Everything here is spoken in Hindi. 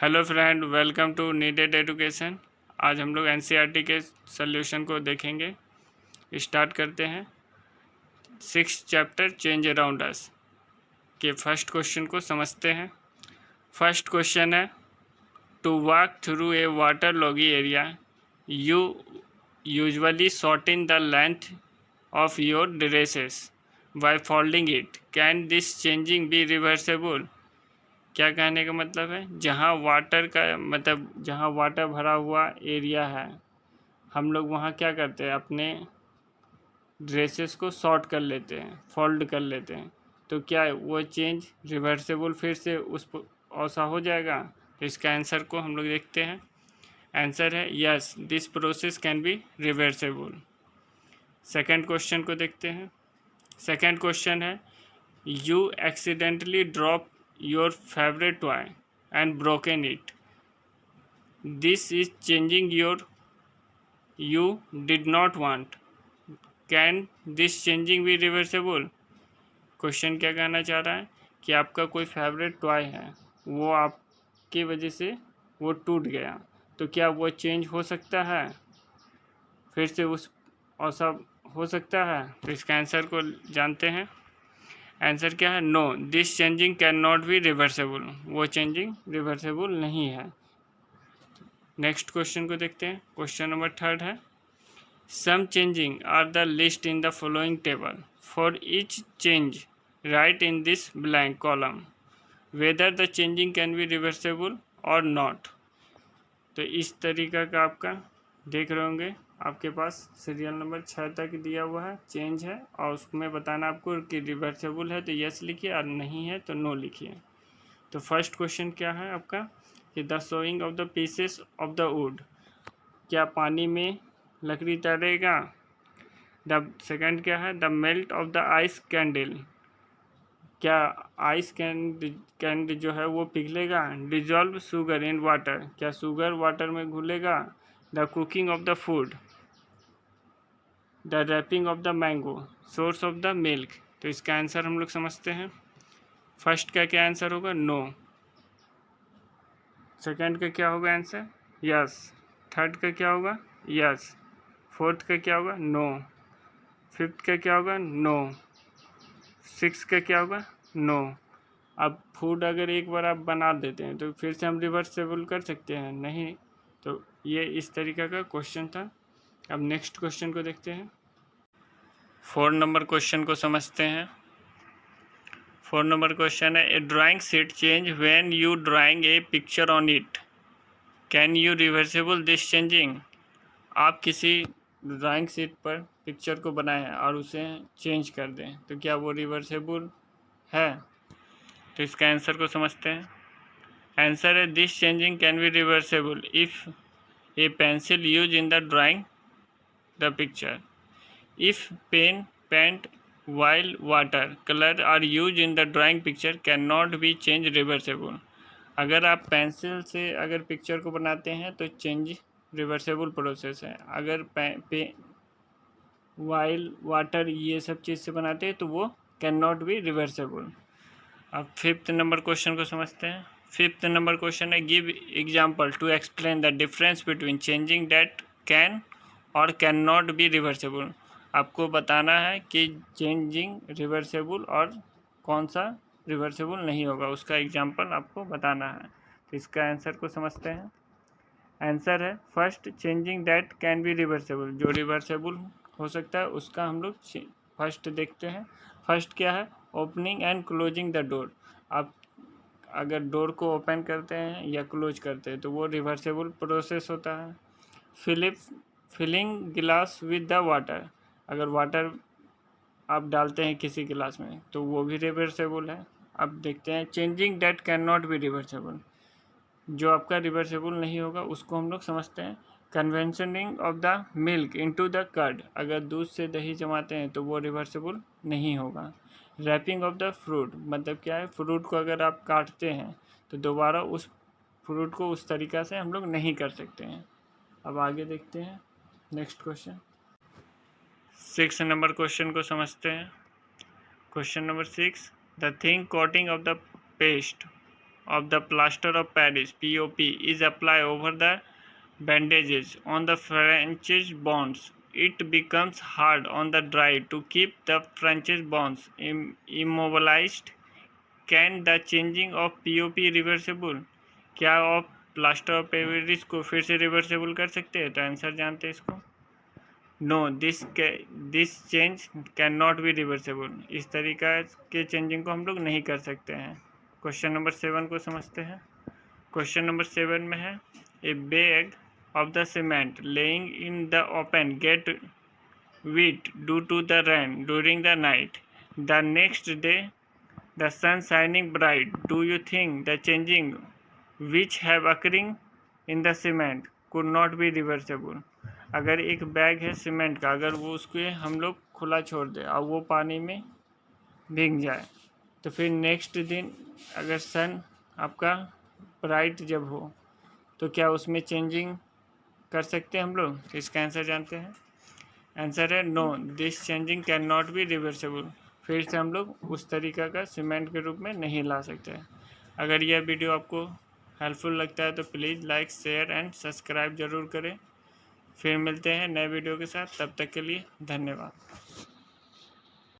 Hello friend, welcome to Needed Education. आज हम लोग एनसीईआरटी के सॉल्यूशन को देखेंगे। स्टार्ट करते हैं। 6th chapter change around us के फर्स्ट क्वेश्चन को समझते हैं। फर्स्ट क्वेश्चन है, to walk through a waterlogged area you usually shorten the length of your dresses by folding it, can this changing be reversible? क्या कहने का मतलब है, जहाँ वाटर का मतलब जहाँ वाटर भरा हुआ एरिया है, हम लोग वहाँ क्या करते हैं, अपने ड्रेसेस को शॉर्ट कर लेते हैं, फोल्ड कर लेते हैं। तो क्या वो चेंज रिवर्सेबल फिर से उस ऐसा हो जाएगा? तो इसका आंसर को हम लोग देखते हैं। आंसर है yes, this process can be reversible. Second question को देखते हैं। सेकेंड क्वेश्चन है, you accidentally drop your favorite toy and broken it. This is changing you did not want. Can this changing be reversible? Question क्या कहना चाह रहा है कि आपका कोई फेवरेट टॉय है, वो आपकी वजह से वो टूट गया, तो क्या वो चेंज हो सकता है, फिर से उस ऐसा हो सकता है? तो इसका आंसर को जानते हैं। आंसर क्या है? No, this changing can not be reversible. वो चेंजिंग रिवर्सेबल नहीं है। नेक्स्ट क्वेश्चन को देखते हैं। क्वेश्चन नंबर थर्ड है, some changing are the list in the following table, for each change right in this blank column whether the changing can be reversible or not. तो इस तरीका का आपका देख रहे होंगे, आपके पास सीरियल नंबर 6 तक दिया हुआ है, चेंज है, और उसमें बताना आपको कि रिवर्सेबल है तो यस लिखिए और नहीं है तो नो लिखिए। तो फर्स्ट क्वेश्चन क्या है आपका कि the sawing of the pieces of the wood, क्या पानी में लकड़ी तैरेगा? द सेकंड क्या है, the melt of the ice candle, क्या आइस कैंडी जो है वो पिघलेगा? डिजॉल्व शुगर इन वाटर, क्या शुगर वाटर में घुलेगा? The cooking of the food, the wrapping of the mango, souring of the milk. तो इसका आंसर हम लोग समझते हैं। फर्स्ट का क्या आंसर होगा? नो। सेकंड का क्या होगा आंसर? यस। थर्ड का क्या होगा? यस। फोर्थ का क्या होगा? नो। फिफ्थ का क्या होगा? नो। सिक्स का क्या होगा? नो। अब फूड अगर एक बार आप बना देते हैं तो फिर से हम रिवर्सेबल कर सकते हैं? नहीं। तो ये इस तरीका का क्वेश्चन था। अब नेक्स्ट क्वेश्चन को देखते हैं। 4 नंबर क्वेश्चन को समझते हैं। 4 नंबर क्वेश्चन है, a drawing sheet change when you drawing a picture on it, can you reversible this changing? आप किसी ड्राइंग शीट पर पिक्चर को बनाएं और उसे चेंज कर दें, तो क्या वो रिवर्सेबल है? तो इसका आंसर को समझते हैं। आंसर है, this changing can be reversible if a pencil use in the drawing the picture, if pen, paint, while water, color are used in the drawing picture cannot be change reversible। अगर आप पेंसिल से अगर पिक्चर को बनाते हैं तो चेंज रिवर्सेबल प्रोसेस है। अगर वाइल, वाटर, ये सब चीज़ से बनाते हैं तो वो कैन नॉट बी रिवर्सेबल। अब 5th नंबर क्वेश्चन को समझते हैं। 5th नंबर क्वेश्चन है, give example to explain the difference between changing that can और कैन नॉट बी रिवर्सेबल। आपको बताना है कि चेंजिंग रिवर्सेबल और कौन सा रिवर्सेबल नहीं होगा, उसका एग्जाम्पल आपको बताना है। तो इसका आंसर को समझते हैं। आंसर है, first changing that can be reversible, जो रिवर्सेबल हो सकता है उसका हम लोग फर्स्ट देखते हैं। फर्स्ट क्या है? Opening and closing the door. आप अगर डोर को ओपन करते हैं या क्लोज करते हैं तो वो रिवर्सेबल प्रोसेस होता है। फिलिंग गिलास विद द वाटर, अगर वाटर आप डालते हैं किसी गिलास में तो वो भी रिवर्सेबल है। अब देखते हैं changing that can not be reversible, जो आपका रिवर्सेबल नहीं होगा उसको हम लोग समझते हैं। Conversion of the milk into the curd, अगर दूध से दही जमाते हैं तो वो रिवर्सेबल नहीं होगा। रैपिंग ऑफ द फ्रूट, मतलब क्या है, फ्रूट को अगर आप काटते हैं तो दोबारा उस फ्रूट को उस तरीक़ा से हम लोग नहीं कर सकते हैं। अब आगे देखते हैं नेक्स्ट क्वेश्चन। 6 नंबर क्वेश्चन को समझते हैं। Question number 6, the think coating of the paste of the plaster of Paris (POP) is applied over the bandages on the French bonds. It becomes hard on the dry to keep the French bonds immobilized. Can the changing of POP reversible? क्या आप प्लास्टर ऑफ पेरिस को फिर से रिवर्सेबल कर सकते हैं? तो आंसर जानते हैं इसको। No, this change can not be reversible. इस तरीका के चेंजिंग को हम लोग नहीं कर सकते हैं। क्वेश्चन नंबर 7 को समझते हैं। क्वेश्चन नंबर 7 में है a bag of the cement laying in the open get wet due to the rain during the night. The next day, the sun shining bright. Do you think the changing which have occurring in the cement could not be reversible? अगर एक बैग है सीमेंट का, अगर वो उसको हम लोग खुला छोड़ दें और वो पानी में भीग जाए, तो फिर नेक्स्ट दिन अगर सन आपका ब्राइट जब हो तो क्या उसमें चेंजिंग कर सकते हैं हम लोग? तो इसका आंसर जानते हैं। आंसर है no, this changing can not be reversible. फिर से हम लोग उस तरीका का सीमेंट के रूप में नहीं ला सकते। अगर यह वीडियो आपको हेल्पफुल लगता है तो please like, share and subscribe ज़रूर करें। फिर मिलते हैं नए वीडियो के साथ, तब तक के लिए धन्यवाद।